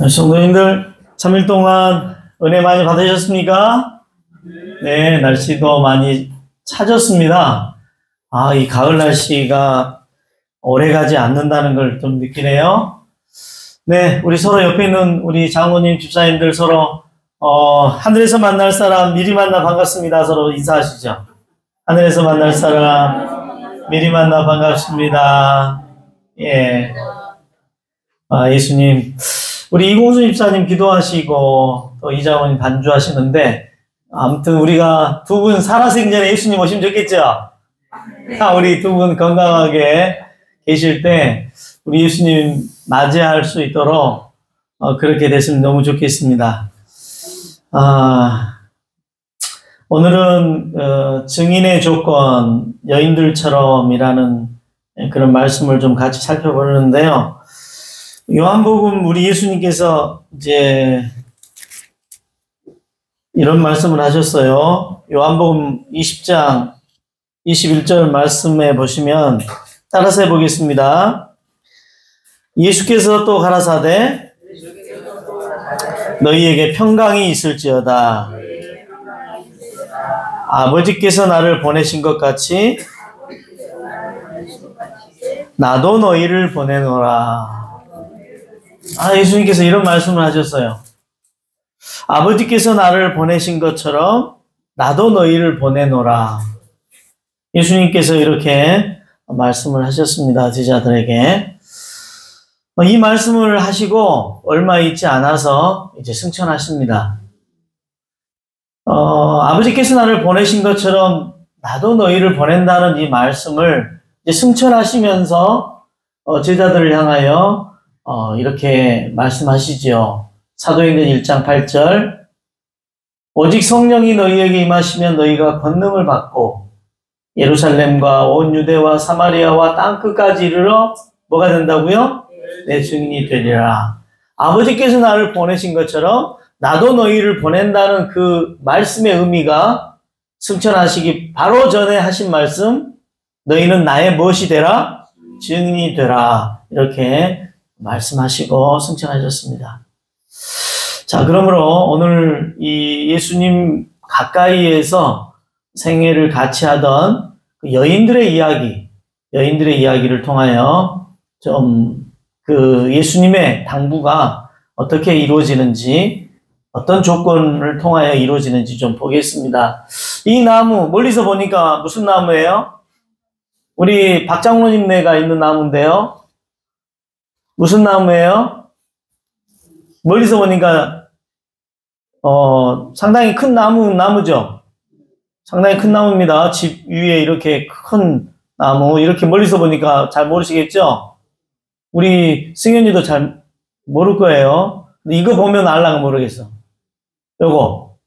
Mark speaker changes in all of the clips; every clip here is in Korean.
Speaker 1: 성도님들 3일 동안 은혜 많이 받으셨습니까? 네, 날씨도 많이 차졌습니다. 이 가을 날씨가 오래가지 않는다는 걸 좀 느끼네요. 네, 우리 서로 옆에 있는 우리 장로님, 집사님들 서로 하늘에서 만날 사람 미리 만나 반갑습니다. 서로 인사하시죠. 하늘에서 만날 사람 미리 만나 반갑습니다. 예. 예수님, 우리 이공수 집사님 기도하시고 또 이장모님 반주하시는데, 아무튼 우리가 두 분 살아생전에 예수님 오시면 좋겠죠? 우리 두 분 건강하게 계실 때 우리 예수님 맞이할 수 있도록 그렇게 됐으면 너무 좋겠습니다. 오늘은 증인의 조건, 여인들처럼이라는 그런 말씀을 좀 같이 살펴보는데요. 요한복음 우리 예수님께서 이제 이런 말씀을 하셨어요. 요한복음 20장 21절 말씀에 보시면 따라서 해보겠습니다. 예수께서 또 가라사대 너희에게 평강이 있을지어다. 아버지께서 나를 보내신 것 같이 나도 너희를 보내노라. 예수님께서 이런 말씀을 하셨어요. 아버지께서 나를 보내신 것처럼 나도 너희를 보내노라. 예수님께서 이렇게 말씀을 하셨습니다. 제자들에게. 이 말씀을 하시고 얼마 있지 않아서 이제 승천하십니다. 아버지께서 나를 보내신 것처럼 나도 너희를 보낸다는 이 말씀을 이제 승천하시면서 제자들을 향하여 이렇게 말씀하시죠. 사도행전 1장 8절 오직 성령이 너희에게 임하시면 너희가 권능을 받고 예루살렘과 온 유대와 사마리아와 땅끝까지 이르러 뭐가 된다고요? 내 증인이 되리라. 아버지께서 나를 보내신 것처럼 나도 너희를 보낸다는 그 말씀의 의미가 승천하시기 바로 전에 하신 말씀, 너희는 나의 무엇이 되라? 증인이 되라. 이렇게 말씀하시고 승천하셨습니다. 자, 그러므로 오늘 이 예수님 가까이에서 생애를 같이 하던 그 여인들의 이야기를 통하여 좀 그 예수님의 당부가 어떻게 이루어지는지, 어떤 조건을 통하여 이루어지는지 좀 보겠습니다. 이 나무, 멀리서 보니까 무슨 나무예요? 우리 박장로님네가 있는 나무인데요. 무슨 나무예요? 멀리서 보니까 상당히 큰 나무죠. 상당히 큰 나무입니다. 집 위에 이렇게 큰 나무, 이렇게 멀리서 보니까 잘 모르시겠죠? 우리 승현이도 잘 모를 거예요. 근데 이거 보면 알라가 모르겠어. 요거.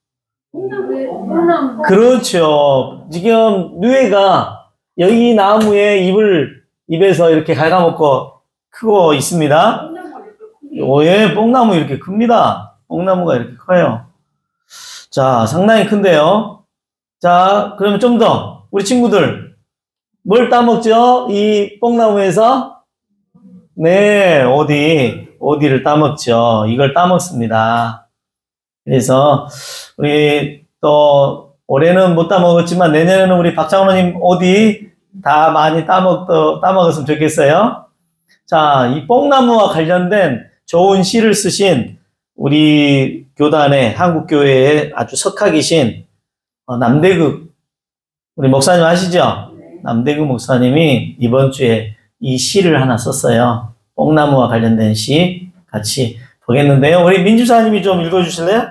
Speaker 1: 그렇죠. 지금 누에가 여기 나무에 입에서 이렇게 갉아먹고 크고 있습니다. 예, 뽕나무 이렇게 큽니다. 뽕나무가 이렇게 커요. 자, 상당히 큰데요. 자, 그러면 좀 더, 우리 친구들, 뭘 따먹죠? 이 뽕나무에서? 네, 오디를 따먹죠. 이걸 따먹습니다. 그래서, 우리 또, 올해는 못 따먹었지만, 내년에는 우리 박장로님 오디 다 많이 따먹었으면 좋겠어요. 자, 이 뽕나무와 관련된 좋은 시를 쓰신 우리 교단의 한국교회에 아주 석학이신 남대극 우리 목사님 아시죠? 남대극 목사님이 이번 주에 이 시를 하나 썼어요. 뽕나무와 관련된 시 같이 보겠는데요. 우리 민주사님이 좀 읽어주실래요?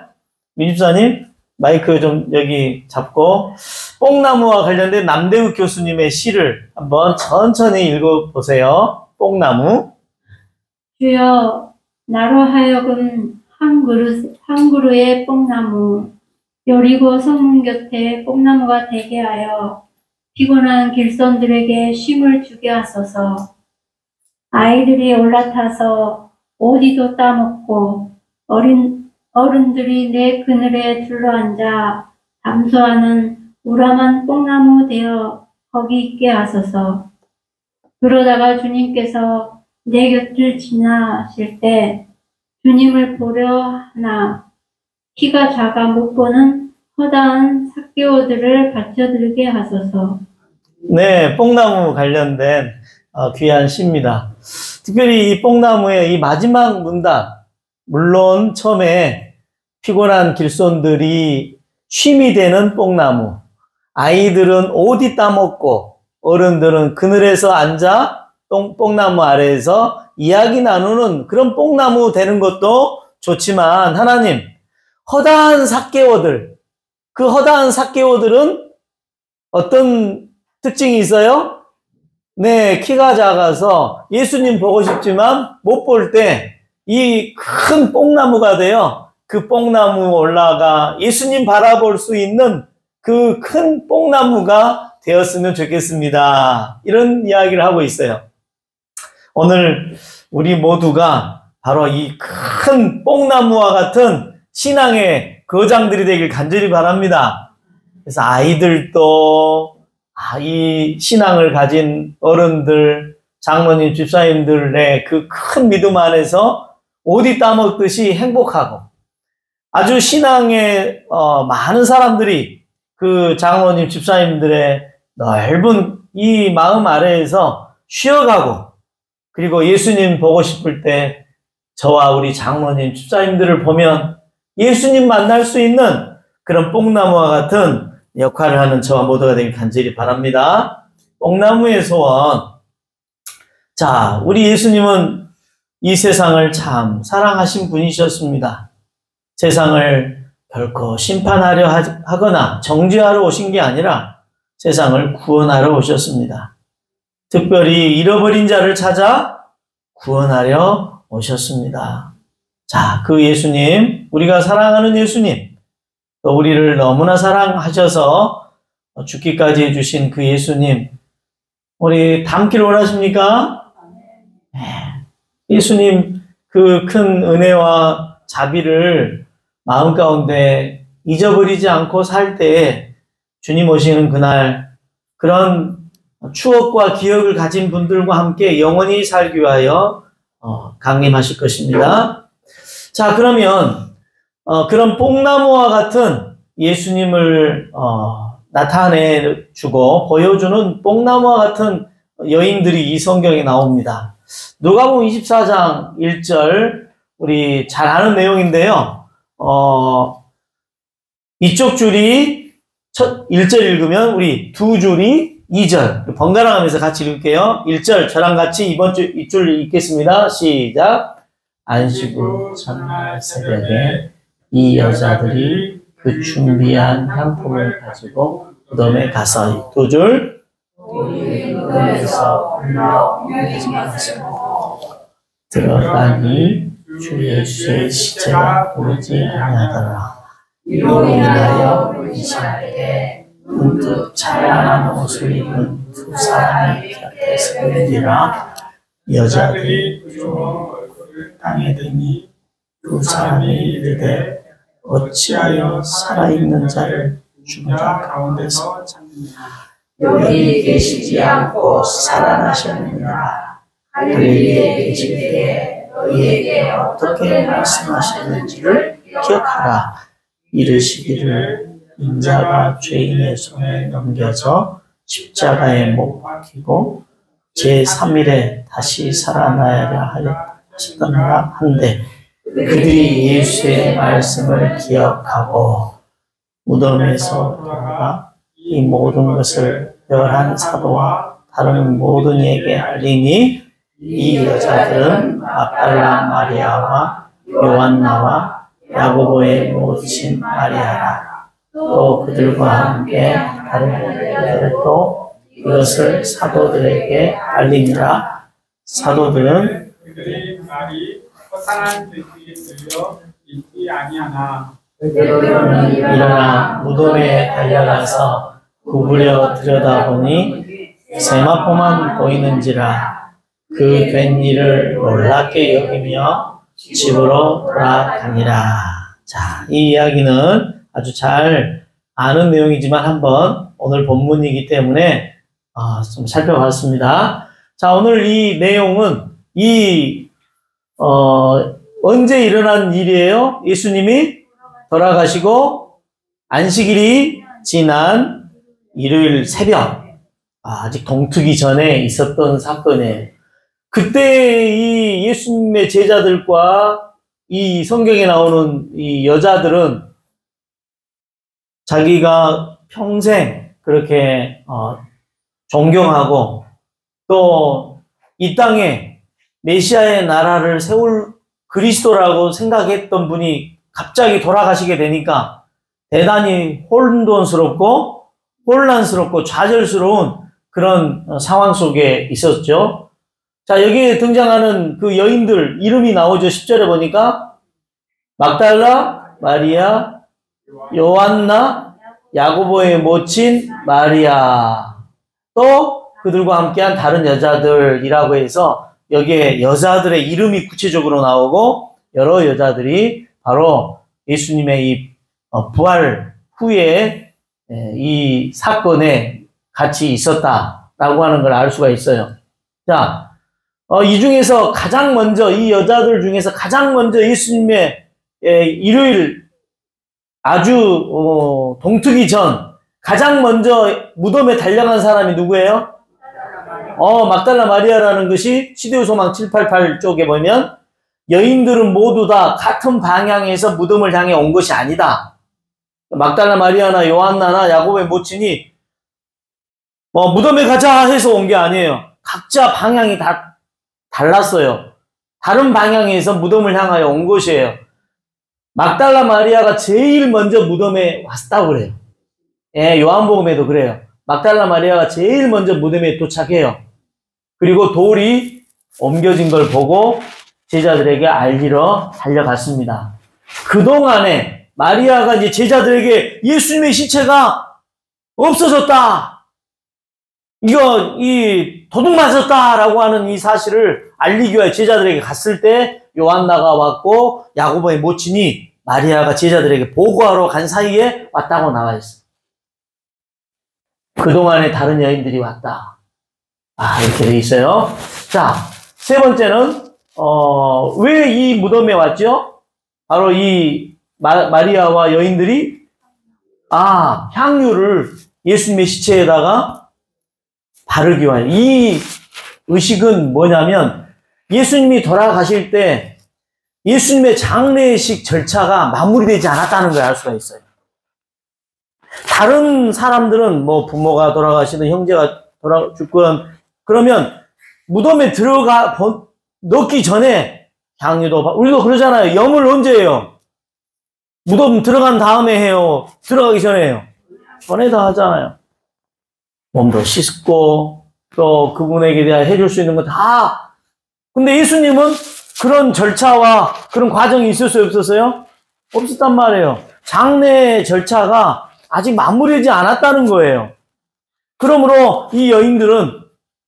Speaker 1: 민주사님 마이크 좀 여기 잡고 뽕나무와 관련된 남대극 교수님의 시를 한번 천천히 읽어보세요. 뽕나무.
Speaker 2: 주여, 나로 하여금 한 그루의 뽕나무, 여리고 성문 곁에 뽕나무가 되게 하여 피곤한 길손들에게 쉼을 주게 하소서. 아이들이 올라타서 오디도 따먹고 어른들이 내 그늘에 둘러앉아 담소하는 우람한 뽕나무 되어 거기 있게 하소서. 그러다가 주님께서 내 곁을 지나실 때 주님을 보려 하나 키가 작아 못 보는 허다한 삭개오들을 받쳐들게 하소서.
Speaker 1: 네, 뽕나무 관련된 귀한 시입니다. 특별히 이 뽕나무의 이 마지막 문답, 물론 처음에 피곤한 길손들이 쉼이 되는 뽕나무, 아이들은 오디 따먹고 어른들은 그늘에서 앉아 뽕나무 아래에서 이야기 나누는 그런 뽕나무 되는 것도 좋지만, 하나님, 허다한 삭개오들, 그 허다한 삭개오들은 어떤 특징이 있어요? 네, 키가 작아서 예수님 보고 싶지만 못 볼 때 이 큰 뽕나무가 돼요. 그 뽕나무 올라가 예수님 바라볼 수 있는 그 큰 뽕나무가 되었으면 좋겠습니다. 이런 이야기를 하고 있어요. 오늘 우리 모두가 바로 이 큰 뽕나무와 같은 신앙의 거장들이 되길 간절히 바랍니다. 그래서 아이들도 이 신앙을 가진 어른들, 장로님, 집사님들의 그 큰 믿음 안에서 오디 따먹듯이 행복하고, 아주 신앙의 많은 사람들이 그 장로님, 집사님들의 넓은 이 마음 아래에서 쉬어가고, 그리고 예수님 보고 싶을 때 저와 우리 장로님, 집사님들을 보면 예수님 만날 수 있는 그런 뽕나무와 같은 역할을 하는 저와 모두가 되길 간절히 바랍니다. 뽕나무의 소원. 자, 우리 예수님은 이 세상을 참 사랑하신 분이셨습니다. 세상을 결코 심판하려 하거나 정죄하러 오신 게 아니라 세상을 구원하러 오셨습니다. 특별히 잃어버린 자를 찾아 구원하려 오셨습니다. 자, 그 예수님, 우리가 사랑하는 예수님, 또 우리를 너무나 사랑하셔서 죽기까지 해주신 그 예수님, 우리 닮길 원하십니까? 네. 예수님 그 큰 은혜와 자비를 마음 가운데 잊어버리지 않고 살 때 주님 오시는 그날 그런 추억과 기억을 가진 분들과 함께 영원히 살기 위하여 강림하실 것입니다. 자, 그러면 그런 뽕나무와 같은 예수님을 나타내주고 보여주는 뽕나무와 같은 여인들이 이 성경에 나옵니다. 누가복음 24장 1절, 우리 잘 아는 내용인데요. 이쪽 줄이 1절 읽으면 우리 두 줄이 2절 번갈아 가면서 같이 읽을게요. 1절 저랑 같이 이 줄 읽겠습니다. 시작. 안식 후 첫날 새벽에 이 여자들이 그 준비한 향품을 가지고 무덤에 가서, 두 줄, 무덤에서 불러 옮기지 마시고 들어가니 주 예수의 시체가 보이지 아니하더라. 이로 인하여 의심하게 문득 찬란한 옷을 입은 두 사람이 곁에 서는지라. 여자들이 얼굴을 땅에 드니 두 사람이 이르되 어찌하여 살아있는 자를 죽은 자 가운데서 찾느냐. 여기 계시지 않고 살아나셨느니라. 갈릴리에 계실 때에 너희에게 어떻게 말씀하셨는지를 기억하라. 이르시기를 인자가 죄인의 손에 넘겨져 십자가에 못 박히고 제3일에 다시 살아나야 하셨더라 한데, 그들이 예수의 말씀을 기억하고 무덤에서 돌아가 이 모든 것을 열한 사도와 다른 모든 이에게 알리니, 이 여자들은 막달라 마리아와 요한나와 야고보의 모친 마리아라. 또 그들과 함께 다른 여자들도 이것을 사도들에게 알리니라. 사도들은
Speaker 3: 그들의 말이 허탄한 뜻이 들려 있지 아니하나
Speaker 1: 일어나 무덤에 달려가서 구부려 들여다보니 세마포만 보이는지라. 그 된 일을 놀랍게 여기며 집으로 돌아가니라. 자, 이 이야기는 아주 잘 아는 내용이지만 한번 오늘 본문이기 때문에 좀 살펴봤습니다. 자, 오늘 이 내용은 언제 일어난 일이에요? 예수님이 돌아가시고 안식일이 지난 일요일 새벽, 아직 동트기 전에 있었던 사건이에요. 그때 이 예수님의 제자들과 이 성경에 나오는 이 여자들은 자기가 평생 그렇게 존경하고 또 이 땅에 메시아의 나라를 세울 그리스도라고 생각했던 분이 갑자기 돌아가시게 되니까 대단히 혼돈스럽고 혼란스럽고 좌절스러운 그런 상황 속에 있었죠. 자, 여기에 등장하는 그 여인들 이름이 나오죠. 10절에 보니까 막달라, 마리아, 요한나, 야고보의 모친 마리아, 또 그들과 함께한 다른 여자들이라고 해서 여기에 여자들의 이름이 구체적으로 나오고 여러 여자들이 바로 예수님의 이 부활 후에 이 사건에 같이 있었다라고 하는 걸 알 수가 있어요. 자, 이 중에서 가장 먼저 이 여자들 중에서 가장 먼저 예수님의 일요일 아주 동트기 전 가장 먼저 무덤에 달려간 사람이 누구예요? 막달라 마리아라는 것이 시대요소망 788 쪽에 보면 여인들은 모두 다 같은 방향에서 무덤을 향해 온 것이 아니다. 막달라 마리아나 요한나나 야고보의 모친이 무덤에 가자 해서 온 게 아니에요. 각자 방향이 다 달랐어요. 다른 방향에서 무덤을 향하여 온 것이에요. 막달라 마리아가 제일 먼저 무덤에 왔다고 그래요. 예, 요한복음에도 그래요. 막달라 마리아가 제일 먼저 무덤에 도착해요. 그리고 돌이 옮겨진 걸 보고 제자들에게 알리러 달려갔습니다. 그동안에 마리아가 이제 제자들에게 예수님의 시체가 없어졌다. 도둑 맞았다라고 하는 이 사실을 알리기 위해 제자들에게 갔을 때 요한나가 왔고 야고보의 모친이 마리아가 제자들에게 보고하러 간 사이에 왔다고 나와 있어요. 그동안에 다른 여인들이 왔다. 이렇게 돼 있어요. 자, 세 번째는, 왜 이 무덤에 왔죠? 바로 이 마리아와 여인들이, 향유를 예수님의 시체에다가 바르기 위하여. 이 의식은 뭐냐면, 예수님이 돌아가실 때 예수님의 장례식 절차가 마무리되지 않았다는 걸 알 수가 있어요. 다른 사람들은 부모가 돌아가시든 형제가 죽건 그러면 무덤에 넣기 전에 향유도 우리도 그러잖아요. 염을 언제 해요? 무덤 들어간 다음에 해요? 들어가기 전에 해요? 전에 다 하잖아요. 몸도 씻고 또 그분에게 대해 해줄 수 있는 거 다. 근데 예수님은 그런 절차와 그런 과정이 있었어요? 없었어요? 없었단 말이에요. 장례 절차가 아직 마무리되지 않았다는 거예요. 그러므로 이 여인들은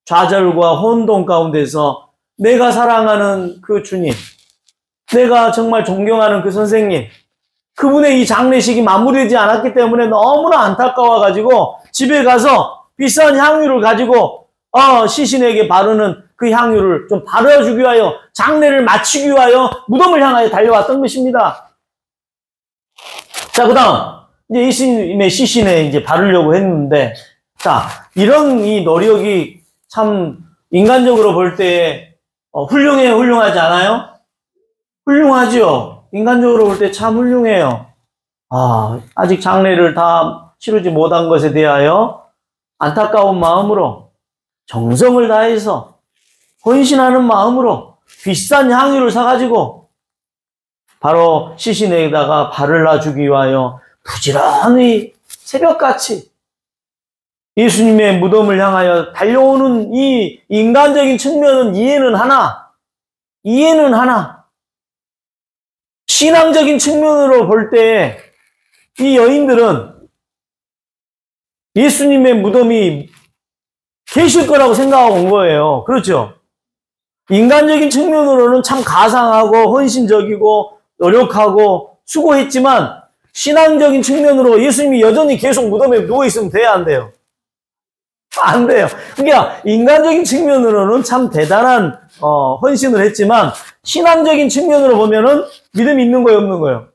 Speaker 1: 좌절과 혼돈 가운데서 내가 사랑하는 그 주님, 내가 정말 존경하는 그 선생님, 그분의 이 장례식이 마무리되지 않았기 때문에 너무나 안타까워가지고 집에 가서 비싼 향유를 가지고 시신에게 바르는 그 향유를 좀 바르어주기 위하여 장례를 마치기 위하여 무덤을 향하여 달려왔던 것입니다. 자, 그 다음 이제 예수님의 시신에 이제 바르려고 했는데, 자, 이런 이 노력이 참 인간적으로 볼 때 훌륭해요, 훌륭하지 않아요? 훌륭하죠. 인간적으로 볼 때 참 훌륭해요. 아직 장례를 다 치르지 못한 것에 대하여 안타까운 마음으로 정성을 다해서 헌신하는 마음으로 비싼 향유를 사가지고 바로 시신에다가 바르러 주기 위하여 부지런히 새벽같이 예수님의 무덤을 향하여 달려오는 이 인간적인 측면은 이해는 하나. 신앙적인 측면으로 볼 때 이 여인들은 예수님의 무덤이 계실 거라고 생각하고 온 거예요. 그렇죠? 인간적인 측면으로는 참 가상하고 헌신적이고 노력하고 수고했지만 신앙적인 측면으로 예수님이 여전히 계속 무덤에 누워있으면 돼야 안 돼요? 안 돼요. 그러니까 인간적인 측면으로는 참 대단한 헌신을 했지만 신앙적인 측면으로 보면은 믿음이 있는 거예요, 없는 거예요?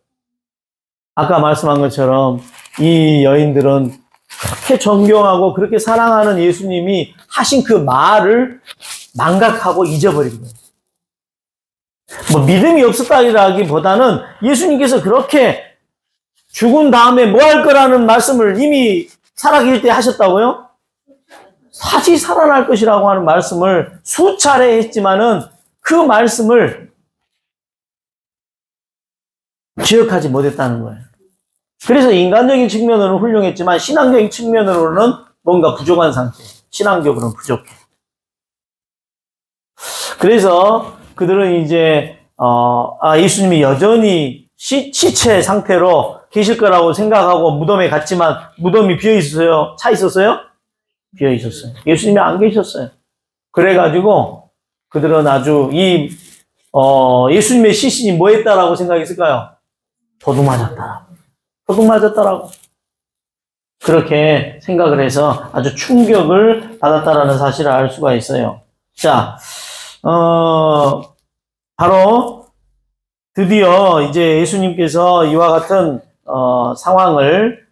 Speaker 1: 아까 말씀한 것처럼 이 여인들은 그렇게 존경하고 그렇게 사랑하는 예수님이 하신 그 말을 망각하고 잊어버린 거예요. 뭐 믿음이 없었다기보다는 예수님께서 그렇게 죽은 다음에 뭐 할 거라는 말씀을 이미 살아계실 때 하셨다고요? 다시 살아날 것이라고 하는 말씀을 수차례 했지만은 그 말씀을 기억하지 못했다는 거예요. 그래서 인간적인 측면으로는 훌륭했지만 신앙적인 측면으로는 뭔가 부족한 상태. 신앙적으로는 부족해. 그래서 그들은 이제 예수님이 여전히 시체 상태로 계실 거라고 생각하고 무덤에 갔지만 무덤이 비어 있었어요? 차 있었어요? 비어 있었어요. 예수님이 안 계셨어요. 그래가지고 그들은 아주 예수님의 시신이 뭐 했다라고 생각했을까요? 도둑 맞았다라고. 도둑 맞았다라고. 그렇게 생각을 해서 아주 충격을 받았다라는 사실을 알 수가 있어요. 자, 바로 드디어 이제 예수님께서 이와 같은 상황을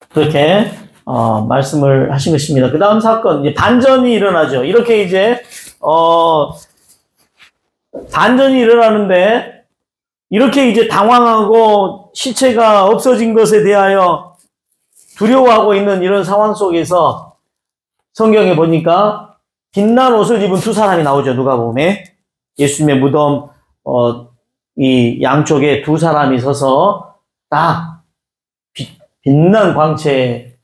Speaker 1: 그렇게 말씀을 하신 것입니다. 그 다음 사건, 이제 반전이 일어나죠. 이렇게 이제 반전이 일어나는데 이렇게 이제 당황하고 시체가 없어진 것에 대하여 두려워하고 있는 이런 상황 속에서 성경에 보니까 빛난 옷을 입은 두 사람이 나오죠. 누가복음에 예수님의 무덤 이 양쪽에 두 사람이 서서 딱 빛난 광채.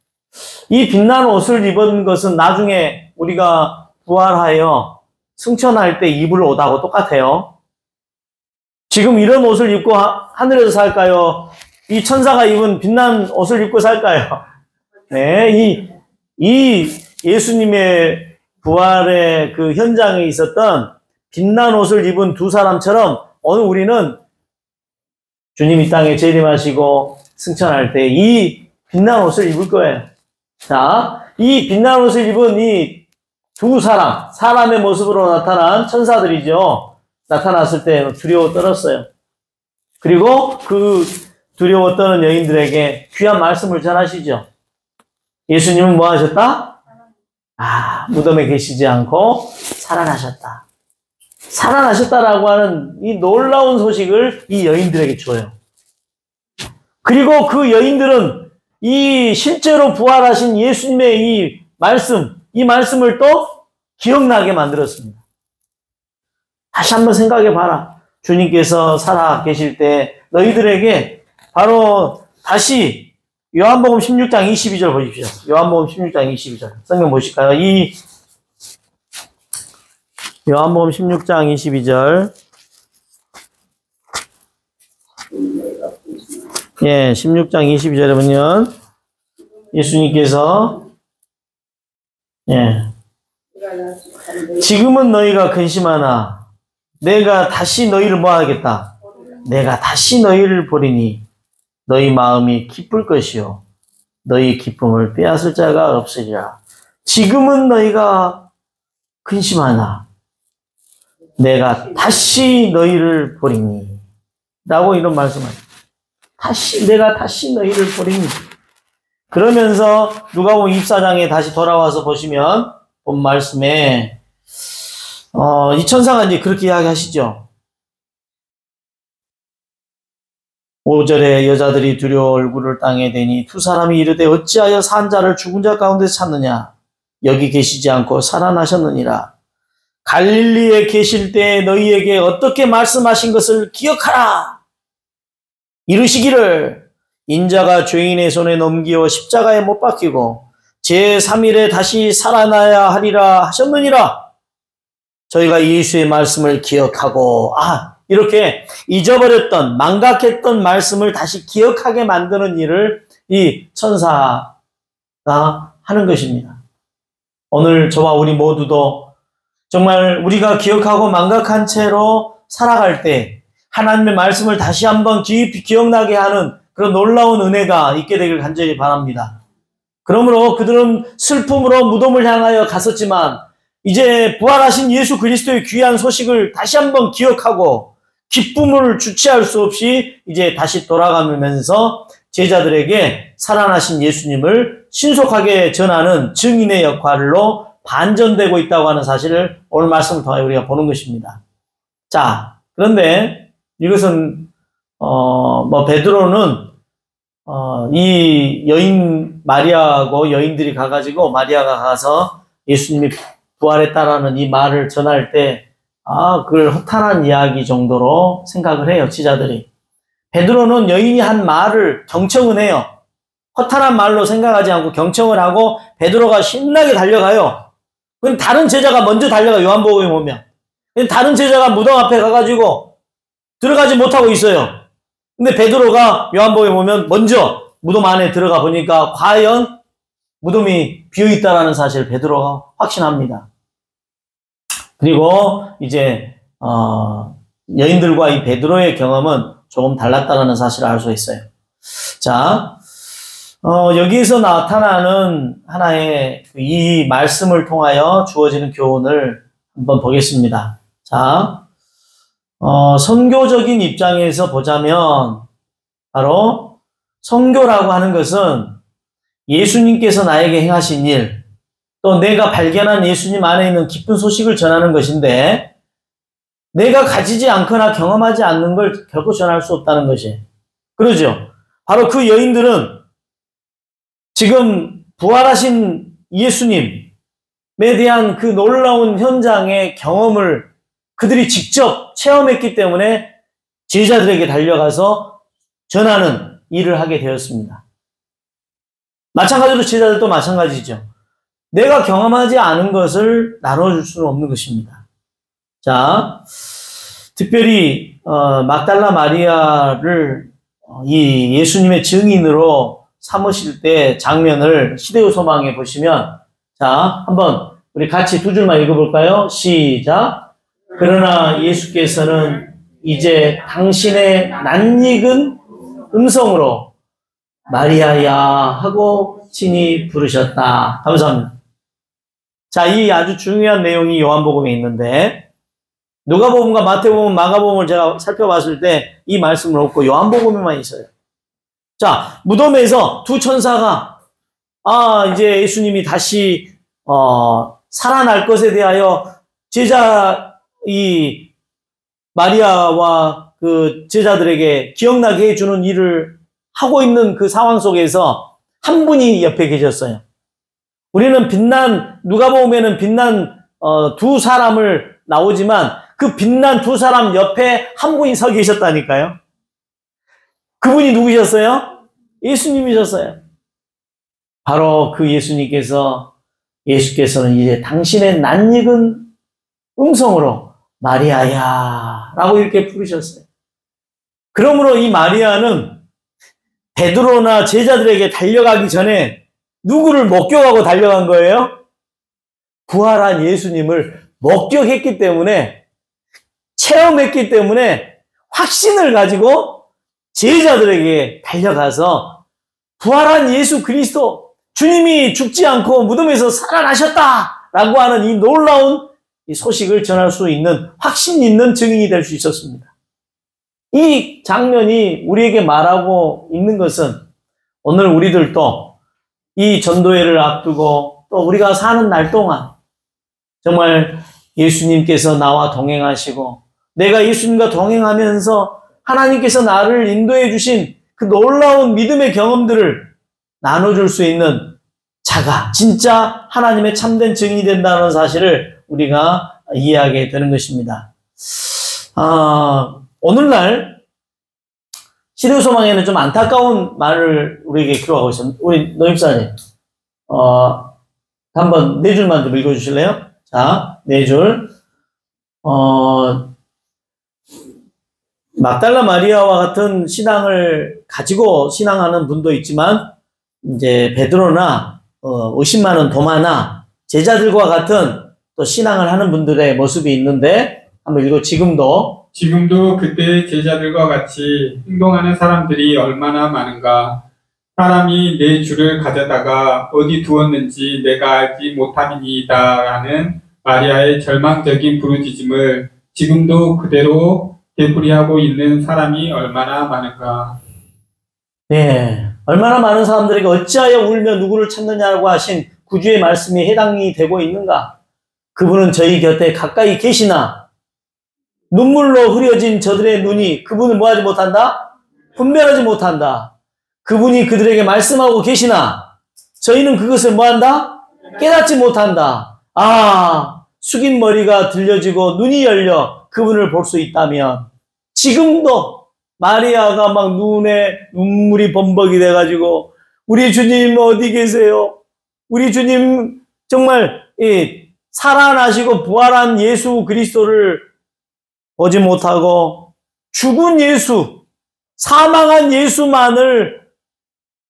Speaker 1: 이 빛난 옷을 입은 것은 나중에 우리가 부활하여 승천할 때 입을 옷하고 똑같아요. 지금 이런 옷을 입고 하늘에서 살까요? 이 천사가 입은 빛난 옷을 입고 살까요? 네, 이 예수님의 부활의 그 현장에 있었던 빛난 옷을 입은 두 사람처럼 오늘 우리는 주님 이 땅에 재림하시고 승천할 때 이 빛난 옷을 입을 거예요. 자, 이 빛난 옷을 입은 이 두 사람, 사람의 모습으로 나타난 천사들이죠. 나타났을 때 두려워 떨었어요. 그리고 그 두려워 떠는 여인들에게 귀한 말씀을 전하시죠. 예수님은 뭐 하셨다? 무덤에 계시지 않고 살아나셨다. 살아나셨다라고 하는 이 놀라운 소식을 이 여인들에게 줘요. 그리고 그 여인들은 이 실제로 부활하신 예수님의 이 말씀을 또 기억나게 만들었습니다. 다시 한번 생각해 봐라. 주님께서 살아 계실 때 너희들에게 바로 다시 요한복음 16장 22절 보십시오. 요한복음 16장 22절. 성경 보실까요? 이 요한복음 16장 22절. 예, 16장 22절에 보면 예수님께서 지금은 너희가 근심하나 내가 다시 너희를 뭐 하겠다? 내가 다시 너희를 보리니 너희 마음이 기쁠 것이요 너희 기쁨을 빼앗을 자가 없으리라. 지금은 너희가 근심하나 내가 다시 너희를 보리니 라고 이런 말씀합니다. 내가 다시 너희를 보리니. 그러면서 누가복음 24장에 다시 돌아와서 보시면 본 말씀에 이 천사가 이제 그렇게 이야기하시죠. 5절에 여자들이 두려워 얼굴을 땅에 대니 두 사람이 이르되 어찌하여 산 자를 죽은 자 가운데서 찾느냐? 여기 계시지 않고 살아나셨느니라. 갈릴리에 계실 때 너희에게 어떻게 말씀하신 것을 기억하라. 이르시기를 인자가 죄인의 손에 넘기어 십자가에 못 박히고 제3일에 다시 살아나야 하리라 하셨느니라. 저희가 예수의 말씀을 기억하고 이렇게 잊어버렸던 망각했던 말씀을 다시 기억하게 만드는 일을 이 천사가 하는 것입니다. 오늘 저와 우리 모두도 정말 우리가 기억하고 망각한 채로 살아갈 때 하나님의 말씀을 다시 한번 깊이 기억나게 하는 그런 놀라운 은혜가 있게 되길 간절히 바랍니다. 그러므로 그들은 슬픔으로 무덤을 향하여 갔었지만 이제 부활하신 예수 그리스도의 귀한 소식을 다시 한번 기억하고 기쁨을 주체할 수 없이 이제 다시 돌아가면서 제자들에게 살아나신 예수님을 신속하게 전하는 증인의 역할로 반전되고 있다고 하는 사실을 오늘 말씀을 통해 우리가 보는 것입니다. 자, 그런데 이것은 베드로는 이 여인 마리아하고 여인들이 가가지고 마리아가 가서 예수님이 부활했다라는 이 말을 전할 때 그걸 허탄한 이야기 정도로 생각을 해요, 지자들이. 베드로는 여인이 한 말을 경청은 해요. 허탄한 말로 생각하지 않고 경청을 하고 베드로가 신나게 달려가요. 그럼 다른 제자가 먼저 달려가, 요한복음에 보면. 다른 제자가 무덤 앞에 가가지고 들어가지 못하고 있어요. 근데 베드로가 요한복음에 보면 먼저 무덤 안에 들어가 보니까 과연 무덤이 비어있다라는 사실을 베드로가 확신합니다. 그리고 이제 여인들과 이 베드로의 경험은 조금 달랐다는 사실을 알 수 있어요. 자, 여기에서 나타나는 하나의 이 말씀을 통하여 주어지는 교훈을 한번 보겠습니다. 자, 선교적인 입장에서 보자면 바로 선교라고 하는 것은 예수님께서 나에게 행하신 일, 또 내가 발견한 예수님 안에 있는 기쁜 소식을 전하는 것인데 내가 가지지 않거나 경험하지 않는 걸 결코 전할 수 없다는 것이. 그러죠. 바로 그 여인들은 지금 부활하신 예수님에 대한 그 놀라운 현장의 경험을 그들이 직접 체험했기 때문에 제자들에게 달려가서 전하는 일을 하게 되었습니다. 마찬가지로 제자들도 마찬가지죠. 내가 경험하지 않은 것을 나눠줄 수는 없는 것입니다. 자, 특별히 막달라 마리아를 이 예수님의 증인으로 삼으실 때 장면을 시대의 소망에 보시면, 자, 한번 우리 같이 두 줄만 읽어볼까요? 시작. 그러나 예수께서는 이제 당신의 낯익은 음성으로 마리아야 하고 친히 부르셨다. 감사합니다. 자, 이 아주 중요한 내용이 요한복음에 있는데 누가복음과 마태복음, 마가복음을 제가 살펴봤을 때 이 말씀을 없고 요한복음에만 있어요. 자, 무덤에서 두 천사가 이제 예수님이 다시 살아날 것에 대하여 제자 이 마리아와 그 제자들에게 기억나게 해주는 일을 하고 있는 그 상황 속에서 한 분이 옆에 계셨어요. 우리는 누가복음에는 빛난 두 사람을 나오지만 그 빛난 두 사람 옆에 한 분이 서 계셨다니까요. 그분이 누구셨어요? 예수님이셨어요. 바로 그 예수께서는 이제 당신의 낯익은 음성으로 마리아야 라고 이렇게 부르셨어요. 그러므로 이 마리아는 베드로나 제자들에게 달려가기 전에 누구를 목격하고 달려간 거예요? 부활한 예수님을 목격했기 때문에, 체험했기 때문에 확신을 가지고 제자들에게 달려가서 부활한 예수 그리스도, 주님이 죽지 않고 무덤에서 살아나셨다라고 하는 이 놀라운 이 소식을 전할 수 있는 확신 있는 증인이 될 수 있었습니다. 이 장면이 우리에게 말하고 있는 것은 오늘 우리들도 이 전도회를 앞두고 또 우리가 사는 날 동안 정말 예수님께서 나와 동행하시고 내가 예수님과 동행하면서 하나님께서 나를 인도해 주신 그 놀라운 믿음의 경험들을 나눠줄 수 있는 자가 진짜 하나님의 참된 증인이 된다는 사실을 우리가 이해하게 되는 것입니다. 오늘날 시대소망에는 좀 안타까운 말을 우리에게 기록하고 있습니다. 우리 노입사님, 한번 네 줄만 좀 읽어주실래요? 자, 네 줄. 막달라 마리아와 같은 신앙을 가지고 신앙하는 분도 있지만, 이제 베드로나, 의심 많은 도마나 제자들과 같은 또 신앙을 하는 분들의 모습이 있는데 한번 읽어.
Speaker 3: 지금도 그때의 제자들과 같이 행동하는 사람들이 얼마나 많은가. 사람이 내 주를 가져다가 어디 두었는지 내가 알지 못함이니이다라는 마리아의 절망적인 부르짖음을 지금도 그대로 되풀이하고 있는 사람이 얼마나 많은가.
Speaker 1: 네, 얼마나 많은 사람들에게 어찌하여 울며 누구를 찾느냐고 하신 구주의 말씀이 해당이 되고 있는가. 그분은 저희 곁에 가까이 계시나 눈물로 흐려진 저들의 눈이 그분을 뭐하지 못한다? 분별하지 못한다. 그분이 그들에게 말씀하고 계시나 저희는 그것을 뭐한다? 깨닫지 못한다. 아, 숙인 머리가 들려지고 눈이 열려 그분을 볼 수 있다면 지금도 마리아가 막 눈에 눈물이 범벅이 돼가지고 우리 주님 어디 계세요? 우리 주님 정말 살아나시고 부활한 예수 그리스도를 보지 못하고 죽은 예수, 사망한 예수만을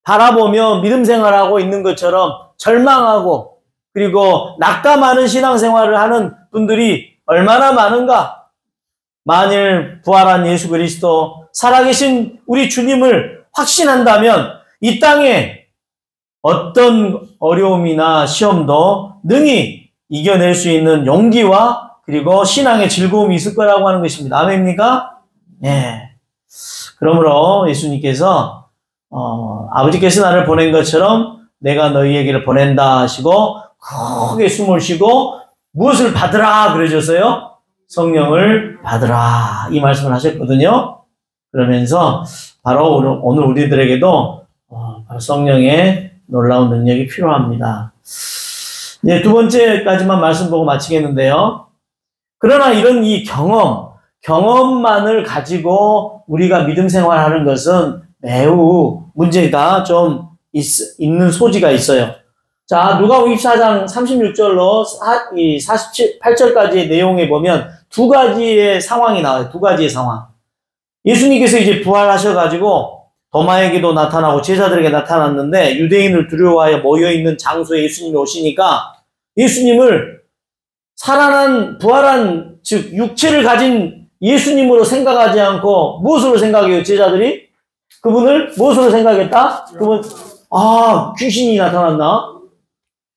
Speaker 1: 바라보며 믿음 생활하고 있는 것처럼 절망하고 그리고 낙담하는 신앙생활을 하는 분들이 얼마나 많은가. 만일 부활한 예수 그리스도 살아계신 우리 주님을 확신한다면 이 땅에 어떤 어려움이나 시험도 능히 이겨낼 수 있는 용기와 그리고 신앙의 즐거움이 있을 거라고 하는 것입니다. 아멘입니까? 네. 그러므로 예수님께서 아버지께서 나를 보낸 것처럼 내가 너희에게를 보낸다 하시고 크게 숨을 쉬고 무엇을 받으라 그러셨어요? 성령을 받으라 이 말씀을 하셨거든요. 그러면서 바로 오늘 우리들에게도 바로 성령의 놀라운 능력이 필요합니다. 이제 두 번째까지만 말씀 보고 마치겠는데요. 그러나 이런 이 경험만을 가지고 우리가 믿음 생활하는 것은 매우 문제가 좀 있는 소지가 있어요. 자, 누가복음 24장 36절로 48절까지의 내용에 보면 두 가지의 상황이 나와요. 두 가지의 상황. 예수님께서 이제 부활하셔가지고 도마에게도 나타나고 제자들에게 나타났는데 유대인을 두려워하여 모여있는 장소에 예수님이 오시니까 예수님을 살아난 부활한 즉 육체를 가진 예수님으로 생각하지 않고 무엇으로 생각해요? 제자들이? 그분을 무엇으로 생각했다? 그분 귀신이 나타났나?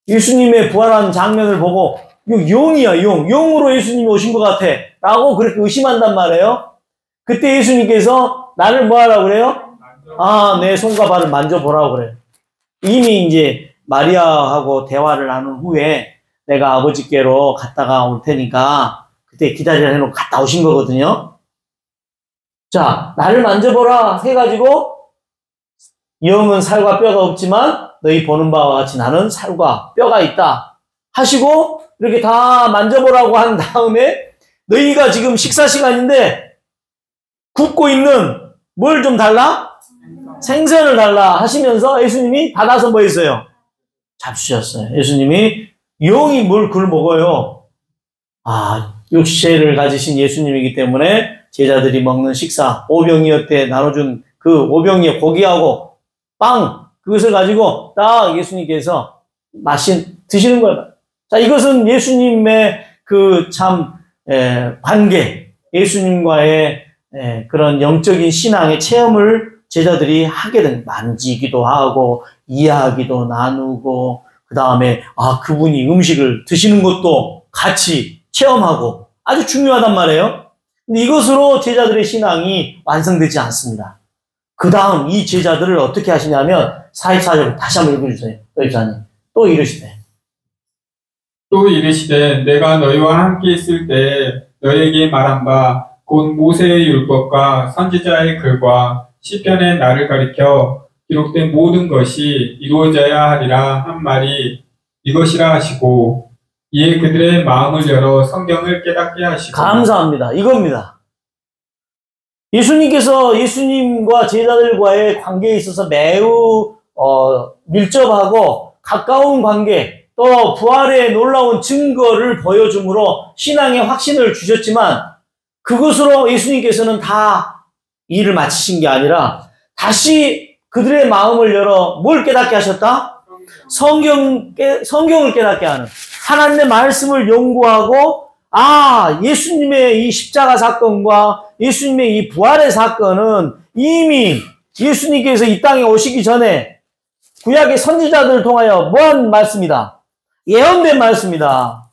Speaker 1: 예수님의 부활한 장면을 보고 이거 용이야, 용으로 예수님이 오신 것 같아 라고 그렇게 의심한단 말이에요. 그때 예수님께서 나를 뭐 하라고 그래요? 내 손과 발을 만져보라고 그래요. 이미 이제 마리아하고 대화를 나눈 후에 내가 아버지께로 갔다가 올 테니까 그때 기다리라 해놓고 갔다 오신 거거든요. 자, 나를 만져보라 해가지고 영은 살과 뼈가 없지만 너희 보는 바와 같이 나는 살과 뼈가 있다 하시고 이렇게 다 만져보라고 한 다음에 너희가 지금 식사 시간인데 굽고 있는 뭘 좀 달라? 생선을 달라 하시면서 예수님이 받아서 뭐 했어요? 잡수셨어요. 예수님이 용이 뭘 그걸 먹어요? 육체를 가지신 예수님이기 때문에 제자들이 먹는 식사, 오병이어 나눠준 그 오병이어 고기하고 빵, 그것을 가지고 딱 예수님께서 드시는 거예요. 자, 이것은 예수님의 그 관계, 예수님과의 그런 영적인 신앙의 체험을 제자들이 하게 된, 만지기도 하고, 이야기도 나누고, 그 다음에, 그분이 음식을 드시는 것도 같이 체험하고, 아주 중요하단 말이에요. 근데 이것으로 제자들의 신앙이 완성되지 않습니다. 그 다음 이 제자들을 어떻게 하시냐면, 44절 다시 한번 읽어주세요. 도입사님. 또 이르시되,
Speaker 3: 내가 너희와 함께 있을 때 너희에게 말한 바, 곧 모세의 율법과 선지자의 글과 시편의 나를 가리켜 기록된 모든 것이 이루어져야 하리라 한 말이 이것이라 하시고 이에 그들의 마음을 열어 성경을 깨닫게 하시고.
Speaker 1: 감사합니다. 이겁니다. 예수님께서 예수님과 제자들과의 관계에 있어서 매우 밀접하고 가까운 관계, 또 부활의 놀라운 증거를 보여줌으로 신앙의 확신을 주셨지만 그것으로 예수님께서는 다 일을 마치신 게 아니라 다시 그들의 마음을 열어 뭘 깨닫게 하셨다? 성경을 깨닫게 하는 하나님의 말씀을 연구하고 예수님의 이 십자가 사건과 예수님의 이 부활의 사건은 이미 예수님께서 이 땅에 오시기 전에 구약의 선지자들을 통하여 뭐한 말씀이다? 예언된 말씀이다.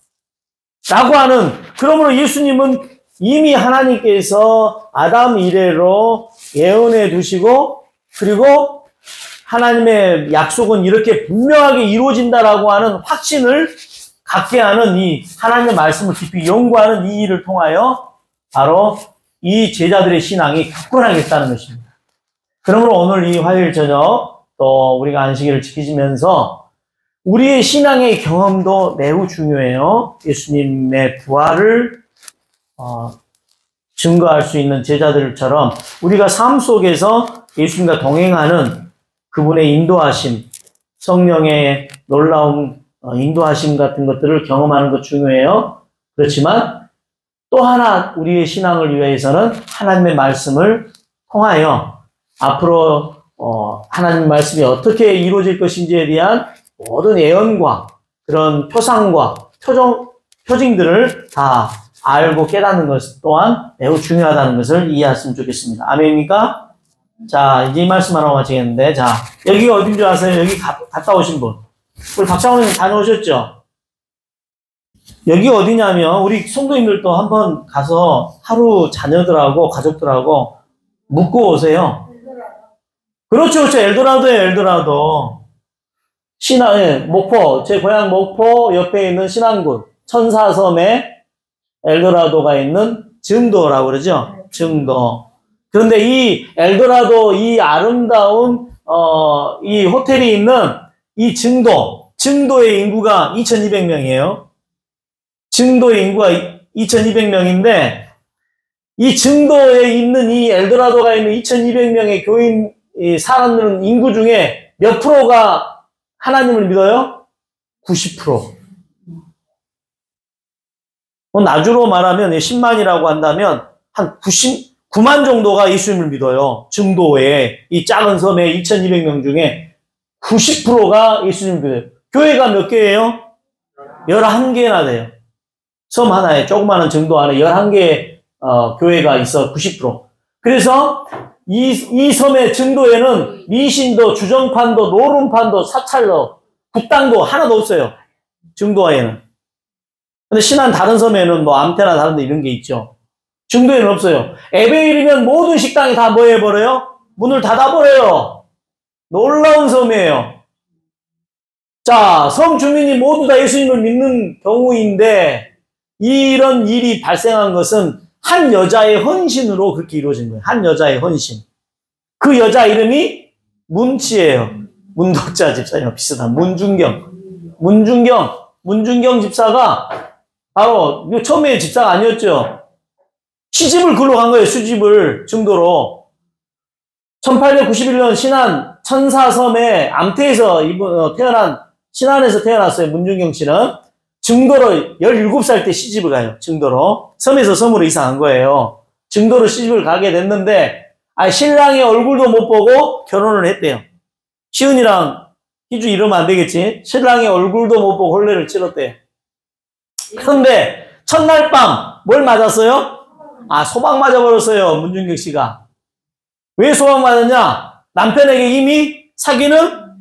Speaker 1: 라고 하는, 그러므로 예수님은 이미 하나님께서 아담 이래로 예언해 두시고, 그리고 하나님의 약속은 이렇게 분명하게 이루어진다라고 하는 확신을 갖게 하는 이 하나님의 말씀을 깊이 연구하는 이 일을 통하여 바로 이 제자들의 신앙이 굳건하겠다는 것입니다. 그러므로 오늘 이 화요일 저녁 또 우리가 안식일을 지키시면서 우리의 신앙의 경험도 매우 중요해요. 예수님의 부활을 증거할 수 있는 제자들처럼 우리가 삶 속에서 예수님과 동행하는 그분의 인도하심, 성령의 놀라운 인도하심 같은 것들을 경험하는 것 중요해요. 그렇지만 또 하나 우리의 신앙을 위해서는 하나님의 말씀을 통하여 앞으로 하나님의 말씀이 어떻게 이루어질 것인지에 대한 모든 예언과 그런 표상과 표징들을 다 알고 깨닫는 것 또한 매우 중요하다는 것을 이해했으면 좋겠습니다. 아멘입니까? 자, 이제 이 말씀 하나 마치겠는데, 자, 여기가 어딘 줄 아세요? 여기 갔다 오신 분. 우리 박장호님 다녀오셨죠? 여기가 어디냐면, 우리 성도님들도 한번 가서 하루 자녀들하고 가족들하고 묵고 오세요. 그렇죠, 그렇죠. 엘도라도예요, 엘도라도. 목포, 제 고향 목포 옆에 있는 신안군, 천사섬에 엘도라도가 있는 증도라고 그러죠? 증도. 그런데 이 엘도라도, 이 아름다운, 이 호텔이 있는 이 증도의 인구가 2,200명이에요. 증도의 인구가 2,200명인데, 이 증도에 있는 이 엘도라도가 있는 2,200명의 교인, 사람들은 인구 중에 몇 프로가 하나님을 믿어요? 90%. 나주로 말하면 10만이라고 한다면 한 9만 정도가 예수님을 믿어요. 증도에 이 작은 섬에 2,200명 중에 90%가 예수님을 믿어요. 교회가 몇 개예요? 11개나 돼요. 섬 하나에, 조그마한 증도 안에 11개의 교회가 있어. 90%. 그래서 이 섬의 증도에는 미신도, 주정판도, 노름판도, 사찰도, 국당도 하나도 없어요. 증도에는. 근데 신안 다른 섬에는 뭐 암태나 다른 데 이런 게 있죠. 증도에는 없어요. 에베일이면 모든 식당이 다 뭐 해버려요? 문을 닫아버려요. 놀라운 섬이에요. 자, 섬 주민이 모두 다 예수님을 믿는 경우인데 이런 일이 발생한 것은 한 여자의 헌신으로 그렇게 이루어진 거예요. 한 여자의 헌신. 그 여자 이름이 문치예요. 문덕자 집사님과 비슷한 문중경 집사가 바로 처음에 집사가 아니었죠. 시집을 글로 간 거예요. 수집을 증도로. 1891년 신안 천사섬의 암태에서 신안에서 태어났어요. 문중경 씨는. 증도로 17살 때 시집을 가요. 증도로. 섬에서 섬으로 이사한 거예요. 증도로 시집을 가게 됐는데 신랑의 얼굴도 못 보고 결혼을 했대요. 시은이랑 희주 이러면 안 되겠지. 신랑의 얼굴도 못 보고 혼례를 치렀대요. 그런데 첫날 밤 뭘 맞았어요? 소방 맞아버렸어요. 문중경 씨가. 왜 소방 맞았냐? 남편에게 이미 사귀는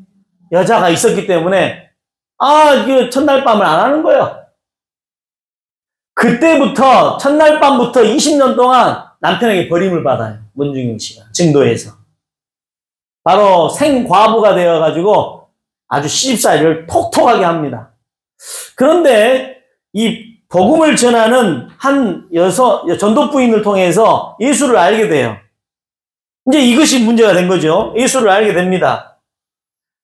Speaker 1: 여자가 있었기 때문에 그 첫날 밤을 안 하는 거예요. 그때부터 첫날 밤부터 20년 동안 남편에게 버림을 받아요. 문중경 씨가 증도에서. 바로 생과부가 되어가지고 아주 시집살이를 톡톡하게 합니다. 그런데 이 복음을 전하는 한 전도부인을 통해서 예수를 알게 돼요. 이제 이것이 문제가 된 거죠. 예수를 알게 됩니다.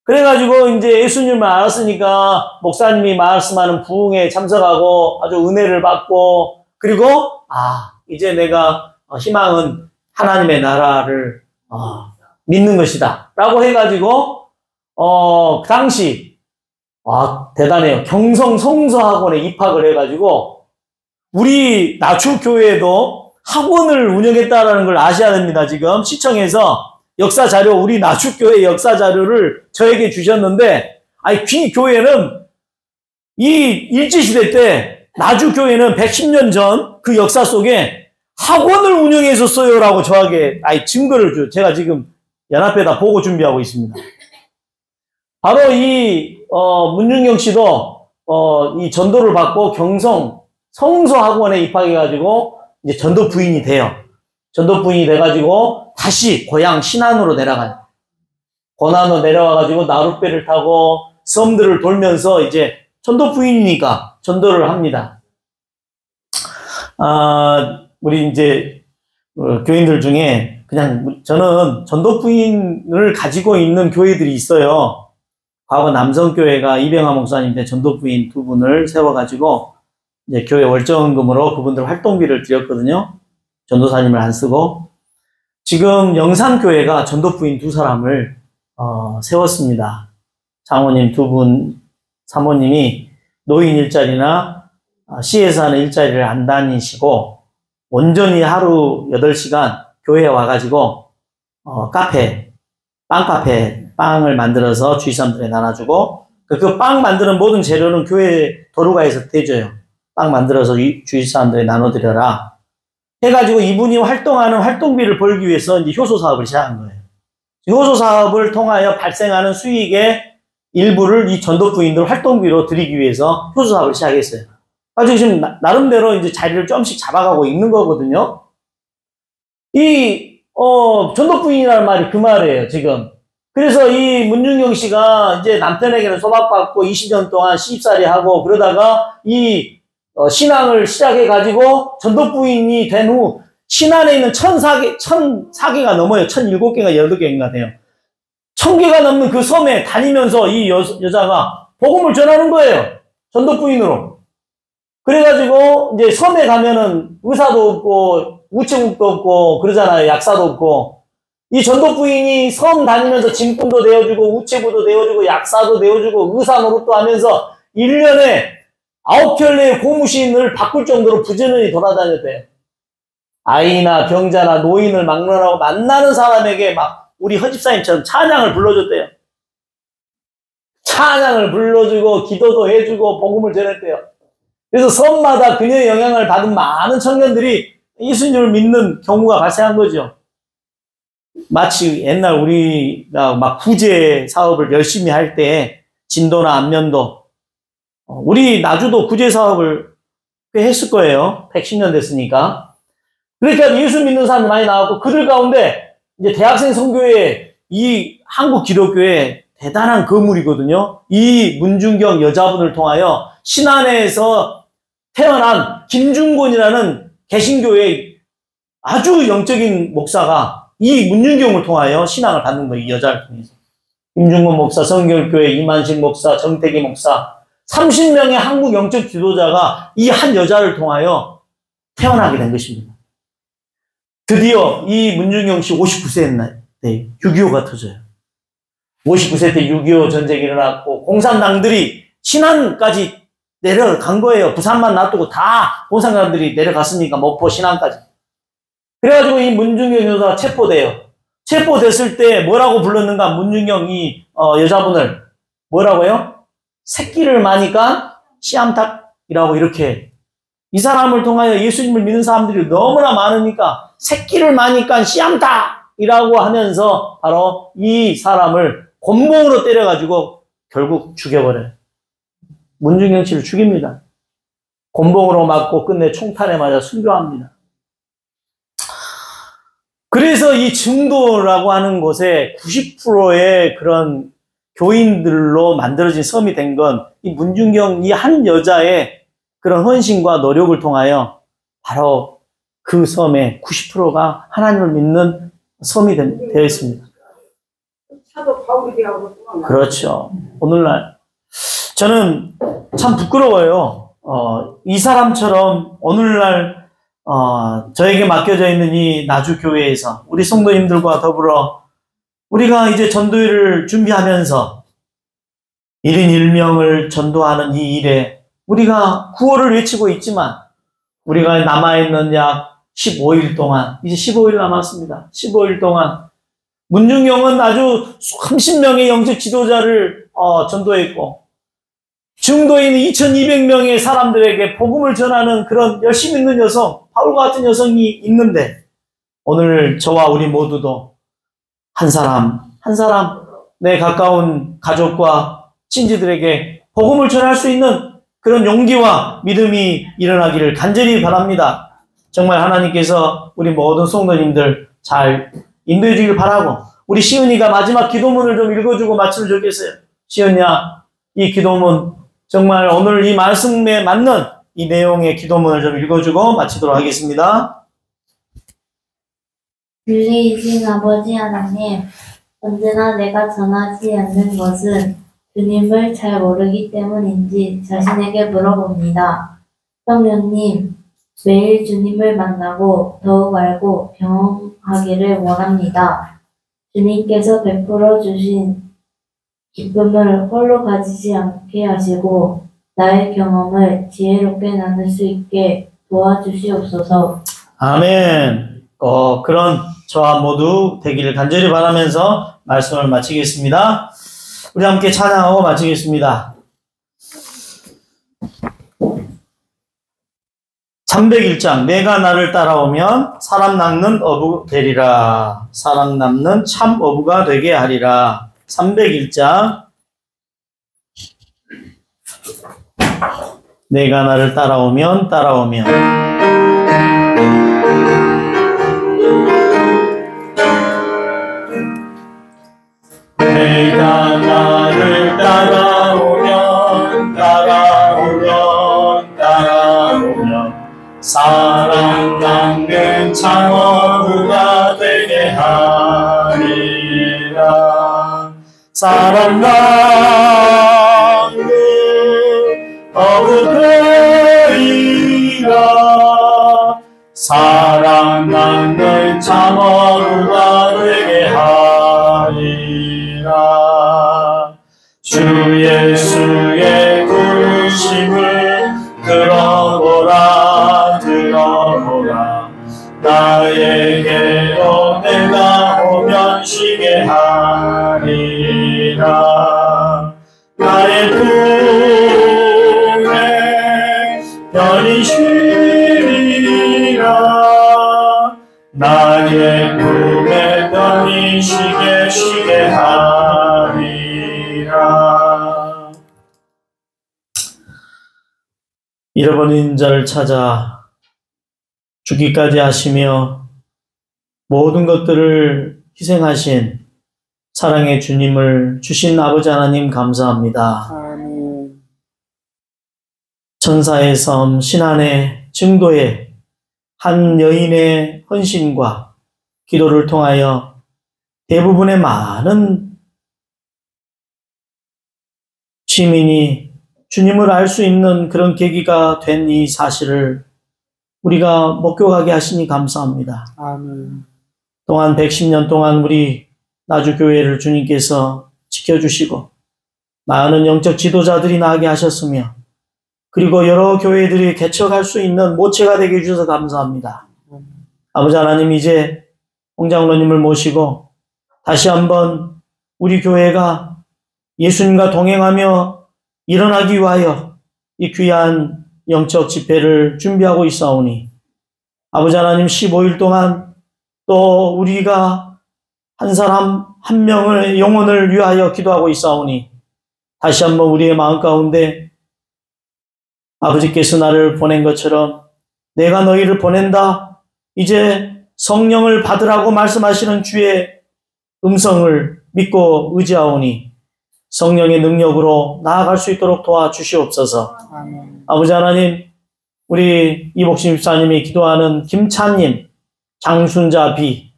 Speaker 1: 그래가지고 이제 예수님을 알았으니까 목사님이 말씀하는 부흥에 참석하고 아주 은혜를 받고 그리고 이제 내가 희망은 하나님의 나라를 믿는 것이다 라고 해가지고 그 당시 대단해요. 경성 성서학원에 입학을 해가지고 우리 나주교회도 학원을 운영했다라는 걸 아셔야 됩니다. 지금 시청에서 역사 자료, 우리 나주교회 역사 자료를 저에게 주셨는데 이 교회는 이 일제시대 때 나주교회는 110년 전 그 역사 속에 학원을 운영했었어요라고 저에게 증거를 줘. 제가 지금 연합회에다 보고 준비하고 있습니다. 바로 이 문중경 씨도 이 전도를 받고 경성 성서학원에 입학해가지고 이제 전도 부인이 돼요. 전도 부인이 돼가지고 다시 고향 신안으로 내려가요. 고난으로 내려와가지고 나룻배를 타고 섬들을 돌면서 이제 전도 부인이니까 전도를 합니다. 우리 이제 교인들 중에 그냥 저는 전도 부인을 가지고 있는 교회들이 있어요. 과거 남성교회가 이병하 목사님한테 전도 부인 두 분을 세워가지고 이제 교회 월정금으로 그분들 활동비를 드렸거든요. 전도사님을 안 쓰고. 지금 영산교회가 전도 부인 두 사람을 세웠습니다. 장모님 두 분, 사모님이 노인 일자리나 시에서 하는 일자리를 안 다니시고 온전히 하루 8시간 교회에 와가지고 카페, 빵을 만들어서 주위 사람들에 나눠주고 그 빵 만드는 모든 재료는 교회 도루가에서 떼줘요. 빵 만들어서 주위 사람들에 나눠드려라 해가지고 이분이 활동하는 활동비를 벌기 위해서 이제 효소 사업을 시작한 거예요. 효소 사업을 통하여 발생하는 수익의 일부를 이 전도 부인들 활동비로 드리기 위해서 효소 사업을 시작했어요. 아주 지금 나름대로 이제 자리를 좀씩 잡아가고 있는 거거든요. 이 전도 부인이라는 말이 그 말이에요, 지금. 그래서 이 문중경 씨가 이제 남편에게는 소박받고 20년 동안 시집살이 하고 그러다가 이 신앙을 시작해가지고 전도 부인이 된 후 신안에 있는 1004개가 넘어요. 1007개가 8개인가 돼요. 1000개가 넘는 그 섬에 다니면서 이 여자가 복음을 전하는 거예요. 전도 부인으로. 그래가지고 이제 섬에 가면은 의사도 없고 우체국도 없고 그러잖아요. 약사도 없고. 이 전도 부인이 섬 다니면서 짐꾼도 내어주고 우체부도 내어주고 약사도 내어주고 의사 노릇도 하면서 1년에 9켤레의 고무신을 바꿀 정도로 부지런히 돌아다녔대요. 아이나 병자나 노인을 막론하고 만나는 사람에게 막 우리 허집사님처럼 찬양을 불러줬대요. 찬양을 불러주고 기도도 해주고 복음을 전했대요. 그래서 섬마다 그녀의 영향을 받은 많은 청년들이 예수님을 믿는 경우가 발생한 거죠. 마치 옛날 우리가 막 구제 사업을 열심히 할 때 진도나 안면도 우리 나주도 구제 사업을 꽤 했을 거예요. 110년 됐으니까. 그러니까 예수 믿는 사람이 많이 나왔고 그들 가운데 이제 대학생 선교회 이 한국 기독교의 대단한 거물이거든요. 이 문중경 여자분을 통하여 신안에서 태어난 김중곤이라는 개신교의 아주 영적인 목사가 이 문중경을 통하여 신앙을 받는 거예요. 이 여자를 통해서. 김중곤 목사, 성결교회 이만식 목사, 정태기 목사 30명의 한국 영적 지도자가 이 한 여자를 통하여 태어나게 된 것입니다. 드디어 이 문중경 씨 59세 때 6.25가 터져요. 59세 때 6.25 전쟁이 일어났고 공산당들이 신안까지 내려간 거예요. 부산만 놔두고 다 공산당들이 내려갔으니까 목포 신안까지. 그래가지고 이 문중경 여자가 체포돼요. 체포됐을 때 뭐라고 불렀는가 문중경 이 여자분을 뭐라고요? 새끼를 마니까 씨암탉이라고 이렇게 이 사람을 통하여 예수님을 믿는 사람들이 너무나 많으니까 새끼를 마니까 씨암탉이라고 하면서 바로 이 사람을 곤봉으로 때려가지고 결국 죽여버려요. 문중경 씨를 죽입니다. 곤봉으로 맞고 끝내 총탄에 맞아 순교합니다. 그래서 이 증도라고 하는 곳에 90%의 그런 교인들로 만들어진 섬이 된 건 이 문중경 이 한 여자의 그런 헌신과 노력을 통하여 바로 그 섬의 90%가 하나님을 믿는 섬이 되어 있습니다.
Speaker 4: 사도 바울이 되고
Speaker 1: 그렇죠. 오늘날 저는 참 부끄러워요. 이 사람처럼 오늘날 저에게 맡겨져 있는 이 나주교회에서 우리 성도님들과 더불어 우리가 이제 전도회를 준비하면서 1인 1명을 전도하는 이 일에 우리가 구호를 외치고 있지만 우리가 남아있는 약 15일 동안 이제 15일 남았습니다. 15일 동안 문중경은 아주 30명의 영적 지도자를 전도했고 중도에 있는 2200명의 사람들에게 복음을 전하는 그런 열심히 있는 여성, 바울과 같은 여성이 있는데 오늘 저와 우리 모두도 한 사람 내 가까운 가족과 친지들에게 복음을 전할 수 있는 그런 용기와 믿음이 일어나기를 간절히 바랍니다. 정말 하나님께서 우리 모든 성도님들 잘 인도해 주길 바라고, 우리 시은이가 마지막 기도문을 좀 읽어주고 마치면 좋겠어요. 시은이야, 이 기도문 정말 오늘 이 말씀에 맞는 이 내용의 기도문을 좀 읽어주고 마치도록 하겠습니다.
Speaker 5: 진리이신 아버지 하나님, 언제나 내가 전하지 않는 것은 주님을 잘 모르기 때문인지 자신에게 물어봅니다. 성령님, 매일 주님을 만나고 더욱 알고 경험하기를 원합니다. 주님께서 베풀어 주신 기쁨을 홀로 가지지 않게 하시고 나의 경험을 지혜롭게 나눌 수 있게 도와주시옵소서.
Speaker 1: 아멘. 그런 저와 모두 되기를 간절히 바라면서 말씀을 마치겠습니다. 우리 함께 찬양하고 마치겠습니다. 301장, 내가 나를 따라오면 사람 낚는 어부 되리라. 사람 낚는 참 어부가 되게 하리라. 301장, 내가 나를 따라오면 내가 나를 따라오면 사랑 낚는 참 어부가 되게 하리라. 사랑 낚는 어부 되리라. 사랑 낚는 참 어부가 되게 하리라. 주 예수의 부르심을 들어보라. 나에게로 내가 오면 쉬게 하리라. 나의 품에 편히 쉬리라. 나의 품에 편히 쉬게 하리라. 잃어버린 자를 찾아 죽기까지 하시며 모든 것들을 희생하신 사랑의 주님을 주신 아버지 하나님 감사합니다.
Speaker 4: 아멘.
Speaker 1: 천사의 섬 신안의 증도에 한 여인의 헌신과 기도를 통하여 대부분의 많은 시민이 주님을 알 수 있는 그런 계기가 된 이 사실을 우리가 목격하게 하시니 감사합니다.
Speaker 4: 아멘.
Speaker 1: 또한 110년 동안 우리 나주교회를 주님께서 지켜주시고 많은 영적 지도자들이 나게 하셨으며 그리고 여러 교회들이 개척할 수 있는 모체가 되게 해주셔서 감사합니다. 아버지 하나님, 이제 홍장로님을 모시고 다시 한번 우리 교회가 예수님과 동행하며 일어나기 위하여 이 귀한 영적 집회를 준비하고 있사오니 아버지 하나님, 15일 동안 또 우리가 한 사람 한 명의 영혼을 위하여 기도하고 있사오니 다시 한번 우리의 마음 가운데 아버지께서 나를 보낸 것처럼 내가 너희를 보낸다, 이제 성령을 받으라고 말씀하시는 주의 음성을 믿고 의지하오니 성령의 능력으로 나아갈 수 있도록 도와주시옵소서.
Speaker 4: 아멘.
Speaker 1: 아버지 하나님, 우리 이복심 집사님이 기도하는 김찬님, 장순자 비,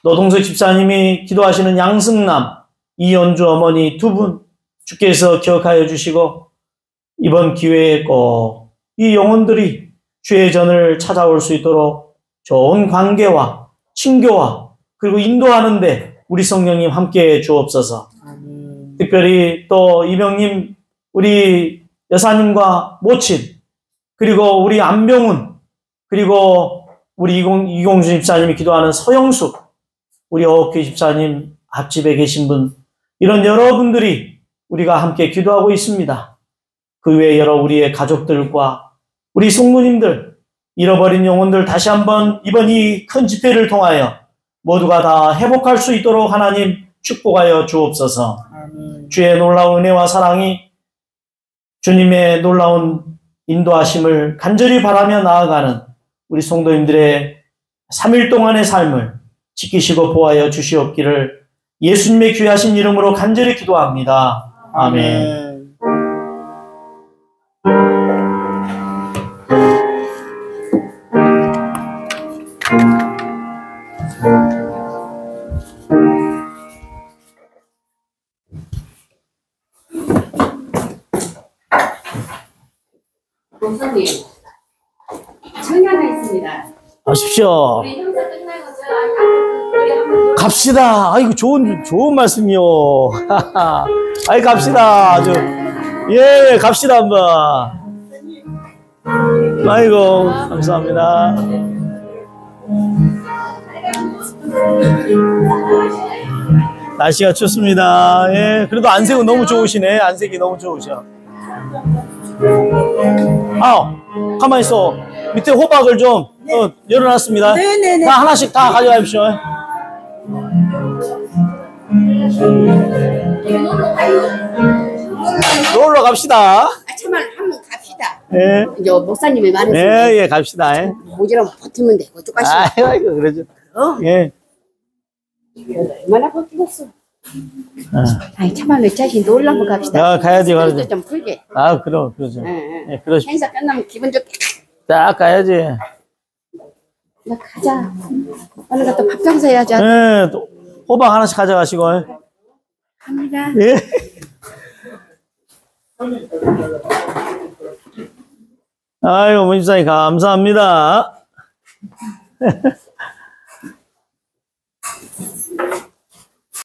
Speaker 1: 노동석 집사님이 기도하시는 양승남, 이연주 어머니 두 분 주께서 기억하여 주시고 이번 기회에 꼭 이 영혼들이 주의 전을 찾아올 수 있도록 좋은 관계와 친교와 그리고 인도하는데 우리 성령님 함께해 주옵소서.
Speaker 4: 아멘.
Speaker 1: 특별히 또 이병님, 우리 여사님과 모친, 그리고 우리 안병훈, 그리고 우리 이공주 집사님이 기도하는 서영숙, 우리 어옥회 집사님 앞집에 계신 분, 이런 여러분들이 우리가 함께 기도하고 있습니다. 그 외에 여러 우리의 가족들과 우리 성도님들, 잃어버린 영혼들 다시 한번 이번 이 큰 집회를 통하여 모두가 다 회복할 수 있도록 하나님 축복하여 주옵소서.
Speaker 4: 아멘.
Speaker 1: 주의 놀라운 은혜와 사랑이 주님의 놀라운 인도하심을 간절히 바라며 나아가는 우리 성도님들의 3일 동안의 삶을 지키시고 보호하여 주시옵기를 예수님의 귀하신 이름으로 간절히 기도합니다. 아멘.
Speaker 6: 목사님, 청년회 있습니다.
Speaker 1: 오십시오.
Speaker 6: 우리 행사 끝나고 우리 한번
Speaker 1: 갑시다. 아이고, 좋은 말씀이요. 아이, 갑시다. 아주. 예, 갑시다, 한번. 아이고, 감사합니다. 날씨가 춥습니다. 예, 그래도 안색은 너무 좋으시네. 안색이 너무 좋으셔. 가만히 있어. 밑에 호박을 좀 열어놨습니다.
Speaker 4: 네네네.
Speaker 1: 다 하나씩 다 가져가십시오. 놀러 갑시다.
Speaker 7: 참말 한번 갑시다.
Speaker 1: 예,
Speaker 7: 이제 목사님이 말했으니
Speaker 1: 예, 갑시다. 예.
Speaker 7: 모지랑 버티면 되고 쭉가시
Speaker 1: 아이고, 그러죠. 예.
Speaker 7: 얼마나 버티겠어. 아이 참말 내 자신 놀러 한번 갑시다.
Speaker 1: 야, 가야지, 가야지.
Speaker 7: 스트레스 좀 풀게.
Speaker 1: 그러죠.
Speaker 7: 예.
Speaker 1: 예, 그러십시오.
Speaker 7: 행사 끝나면 기분 좋게.
Speaker 1: 딱 가야지.
Speaker 7: 나 가자. 오늘 가또 밥 장사 해야지.
Speaker 1: 예, 또 호박 하나씩 가져가시고.
Speaker 7: 갑니다.
Speaker 1: 예. 아이고, 문집사님 감사합니다.